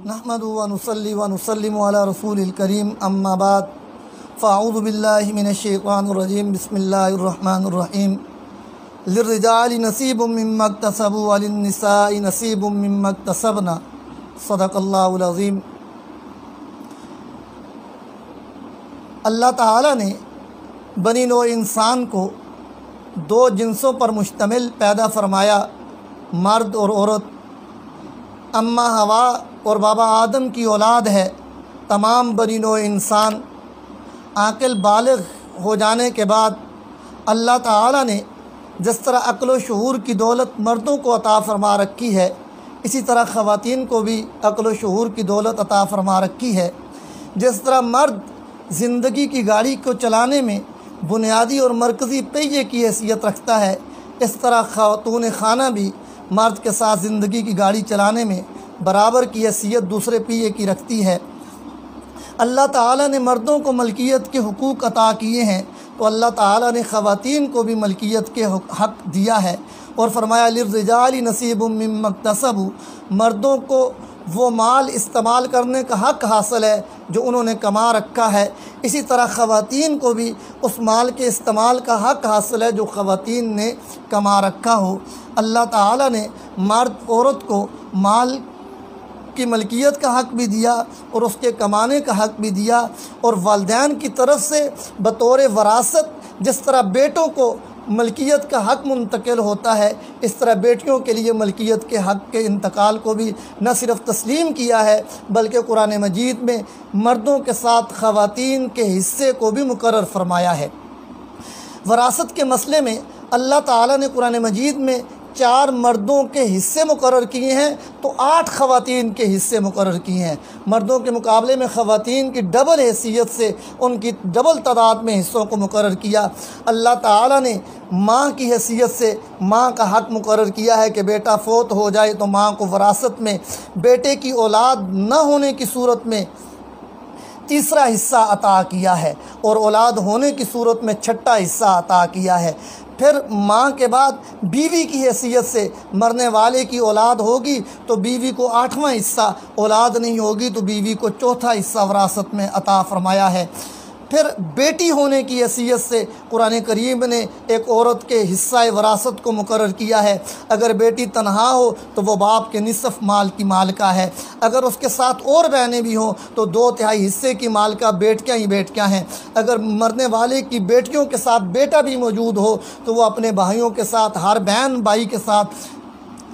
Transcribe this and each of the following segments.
नहमदु व नुसल्ली व नुसल्लिमु अला रसूलिल करीम अम्मा बाद फ़अऊज़ु बिल्लाहि मिनश शैतानिर रजीम बिस्मिल्लाहिर रहमानिर रहीम लिर्रिजालि नसीबुम मिम्मा इक्तसबू व लिन्निसाइ नसीबुम मिम्मा इक्तसबना सदक़ल्लाहुल अज़ीम। अल्लाह ताला ने बनी नौ इंसान को दो जिन्सों पर मुश्तमिल पैदा फरमाया, मर्द और औरत। अम्मा हवा और बाबा आदम की औलाद है। तमाम बनी नौ इंसान आकिल बालिग हो जाने के बाद अल्लाह ताला ने जिस तरह अक्ल व शऊर की दौलत मर्दों को अता फ़रमा रखी है, इसी तरह ख़वातीन को भी अक्ल व शऊर की दौलत अता फ़रमा रखी है। जिस तरह मर्द ज़िंदगी की गाड़ी को चलाने में बुनियादी और मरकज़ी पहिए की हैसियत रखता है, इस तरह ख़ातून खाना भी मर्द के साथ ज़िंदगी की गाड़ी चलाने में बराबर की हैसियत दूसरे पहिए की रखती है। अल्लाह ताला ने मर्दों को मलकियत के हुकूक अता किए हैं, तो अल्लाह ताला ने ख़वातीन को भी मलकियत के हक़ दिया है और फरमाया लिर्रिजालि नसीबुम मिम्मा इक्तसबू, मर्दों को वो माल इस्तेमाल करने का हक़ हासिल है जो उन्होंने कमा रखा है। इसी तरह ख़वातीन को भी उस माल के इस्तेमाल का हक़ हासिल है जो ख़वातीन ने कमा रखा हो। अल्लाह ताला ने मर्द औरत को माल की मलकियत का हक़ भी दिया और उसके कमाने का हक़ भी दिया, और वालिदैन की तरफ से बतौर वरासत जिस तरह बेटों को मलकियत का हक़ मुंतकिल होता है, इस तरह बेटियों के लिए मलकियत के हक़ के इंतकाल को भी न सिर्फ तस्लीम किया है बल्कि कुरान मजीद में मर्दों के साथ ख़वातीन के हिस्से को भी मुकर्रर फरमाया है। वरासत के मसले में अल्लाह ताला ने कुरान मजीद में 4 मर्दों के हिस्से मुकर्रर किए हैं तो 8 ख़वातीन के हिस्से मुकर्रर किए हैं। मर्दों के मुकाबले में ख़वातीन की डबल हैसियत से उनकी डबल तादाद में हिस्सों को मुकर्रर किया। अल्लाह ताला ने माँ की हैसियत से माँ का हक़ मुकर्रर किया है कि बेटा फ़ौत हो जाए तो माँ को वरासत में बेटे की औलाद न होने की सूरत में तीसरा हिस्सा अता किया है और औलाद होने की सूरत में छठा हिस्सा अता किया है। फिर माँ के बाद बीवी की हैसियत से मरने वाले की औलाद होगी तो बीवी को 8वां हिस्सा, औलाद नहीं होगी तो बीवी को 4था हिस्सा वरासत में अता फ़रमाया है। फिर बेटी होने की हैसियत से कुरान करीम ने एक औरत के हिस्सा वरासत को मुकर्रर किया है। अगर बेटी तन्हा हो तो वो बाप के निसफ़ माल की मालिका है। अगर उसके साथ और बहनें भी हों तो 2/3 हिस्से की मालिका बेटियाँ ही बेटियाँ हैं। अगर मरने वाले की बेटियों के साथ बेटा भी मौजूद हो तो वो अपने भाइयों के साथ, हर बहन भाई के साथ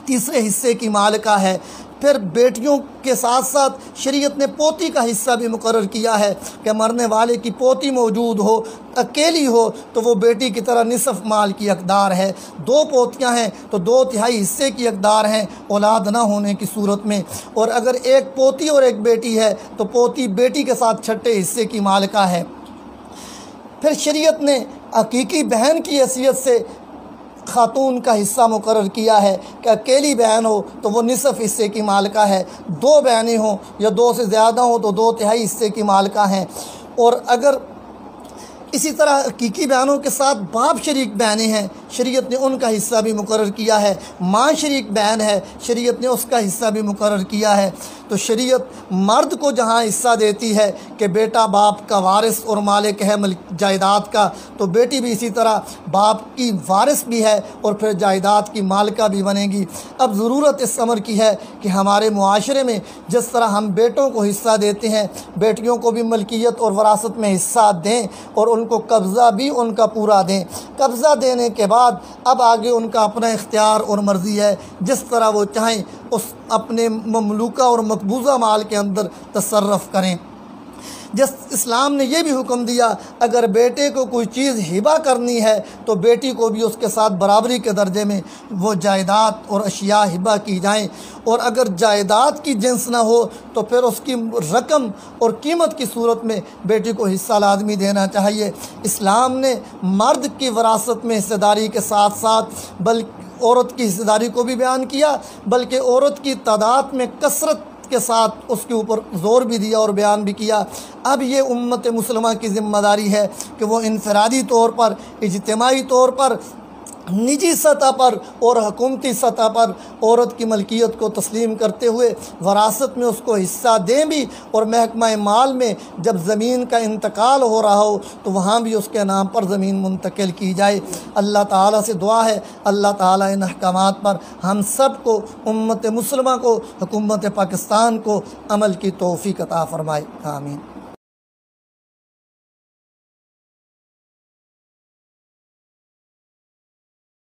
तीसरे हिस्से की मालिका है। फिर बेटियों के साथ साथ शरीयत ने पोती का हिस्सा भी मुकर्रर किया है कि मरने वाले की पोती मौजूद हो, अकेली हो तो वो बेटी की तरह निसफ़ माल की हकदार है। 2 पोतियां हैं तो 2/3 हिस्से की हकदार हैं औलाद ना होने की सूरत में। और अगर एक पोती और एक बेटी है तो पोती बेटी के साथ छठे हिस्से की मालिका है। फिर शरीयत ने हकीकी बहन की हैसियत से खातून का हिस्सा मुकर्रर किया है कि अकेली बहन हो तो वो निसफ़ हिस्से की मालिका है, 2 बहनें हों या 2 से ज़्यादा हों तो 2/3 हिस्से की मालिका हैं। और अगर इसी तरह हकीकी बहनों के साथ बाप शरीक बहनें हैं, शरीयत ने उनका हिस्सा भी मुकर्रर किया है। माँ शरीक बहन है, शरीयत ने उसका हिस्सा भी मुकर्रर किया है। तो शरीयत मर्द को जहाँ हिस्सा देती है कि बेटा बाप का वारिस और मालिक है जायदाद का, तो बेटी भी इसी तरह बाप की वारिस भी है और फिर जायदाद की मालिका भी बनेगी। अब ज़रूरत इस अमर की है कि हमारे मुआशरे में जिस तरह हम बेटों को हिस्सा देते हैं, बेटियों को भी मलकियत और वरासत में हिस्सा दें और उनको कब्ज़ा भी उनका पूरा दें। कब्ज़ा देने के बाद अब आगे उनका अपना इख्तियार और मर्ज़ी है, जिस तरह वो चाहें उस अपने ममलूका और मकबूजा माल के अंदर तसर्रफ़ करें। जिस इस्लाम ने यह भी हुक्म दिया अगर बेटे को कोई चीज़ हिबा करनी है तो बेटी को भी उसके साथ बराबरी के दर्जे में वो जायदाद और अशिया हिबा की जाएं। और अगर जायदाद की जिन्स ना हो तो फिर उसकी रकम और कीमत की सूरत में बेटी को हिस्सा लाजमी देना चाहिए। इस्लाम ने मर्द की वरासत में हिस्सेदारी के साथ साथ बल्कि औरत की हिस्सेदारी को भी बयान किया, बल्कि औरत की तादाद में कसरत के साथ उसके ऊपर ज़ोर भी दिया और बयान भी किया। अब ये उम्मत मुसलमा की ज़िम्मेदारी है कि वो इनफरादी तौर पर, इज्तिमाई तौर पर निजी सतह पर और हुकूमती सतह पर औरत की मलकियत को तस्लीम करते हुए वरासत में उसको हिस्सा दें भी, और महकमा माल में जब ज़मीन का इंतकाल हो रहा हो तो वहाँ भी उसके नाम पर ज़मीन मुंतकिल की जाए। अल्लाह ताला से दुआ है अल्लाह ताला इन अहकामात पर हम सब को, उम्मत मुस्लिमा को, हुकूमत पाकिस्तान को अमल की तौफ़ीक़ अता फ़रमाए। आमीन।